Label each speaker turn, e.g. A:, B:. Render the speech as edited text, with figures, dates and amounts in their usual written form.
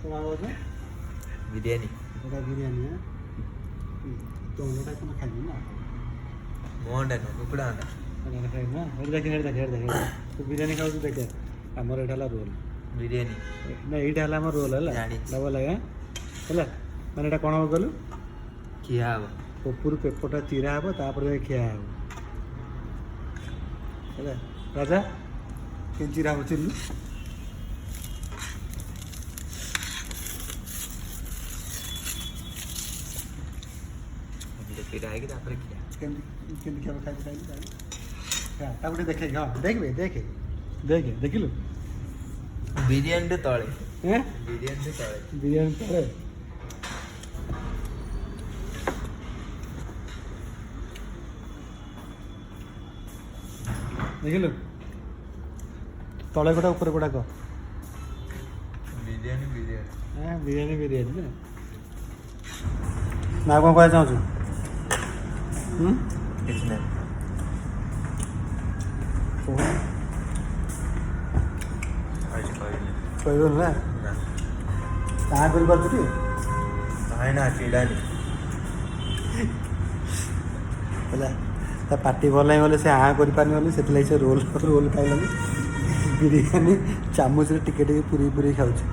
A: କଣ ହବ?
B: ବିରିୟାନୀ।
A: ଏଇଟା ବିରିୟାନୀ ତ ଅଣ୍ଡାଟା କ'ଣ ଖାଇବୁ ନା?
B: ମୋ ଅଣ୍ଡା ନୁହଁ, କୁକୁଡ଼ା ଅଣ୍ଡା।
A: ଅଣ୍ଡାଟା ଖାଇବୁ ନା? ଦେଖେ ତୁ ବିରିୟାନୀ ଖାଉଛୁ ଦେଖେ। ଆମର ଏଇଟା ହେଲା ରୋଲ୍
B: ବିରିୟାନୀ
A: ନା, ଏଇଟା ହେଲା ଆମର ରୋଲ୍ ହେଲା
B: ଜାଣିଛି।
A: ଡବଲ ଆଜ୍ଞା ହେଲା। ମାନେ ଏଇଟା କ'ଣ ହବ କହିଲୁ?
B: ଖିଆ ହବ।
A: ଉପରୁ ପେପରଟା ଚିରା ହେବ, ତାପରେ ଯାଇ ଖିଆ ହେବ ହେଲା। ରାଜା କେମିତି ଚିରା ହେବ ଚିଲ୍ଲୁ?
B: ଚିରା ହେଇକି ତାପରେ ଖିଆ।
A: କେମିତି ଖାଇବ? ଖାଇବୁ ତାକୁ ଟିକେ ଦେଖେ। ହଁ ଦେଖିବେ, ଦେଖେ ଦେଖିଲୁ
B: ବିରିୟାନୀ ତଳେ
A: ଏଁ
B: ବିରିୟାନୀ ତଳେ
A: ବିରିୟାନୀ ତଳେ ଦେଖିଲୁ ତଳେ ଗୋଟା ଉପରେ ଗୋଟା କହ।
B: ବିରିୟାନୀ
A: ବିରିୟାନୀ ନା କ'ଣ କହିବା ଚାହୁଁଛୁ?
B: କିଛି ନାହିଁ।
A: କହିବୁନି ନା? କାହା କରିପାରୁଛୁ କି?
B: ନା ଚିଡ଼ାନି
A: ହେଲା। ତା ପାଟି ଭଲ ନାହିଁ ବୋଲି ସେ କରିପାରୁନି ବୋଲି, ସେଥିଲାଗି ସେ ରୋଲ୍ ଖାଇଲାନି। ବିରିୟାନୀ ଚାମଚରେ ଟିକେ ପୁରେଇ ଖାଉଛି।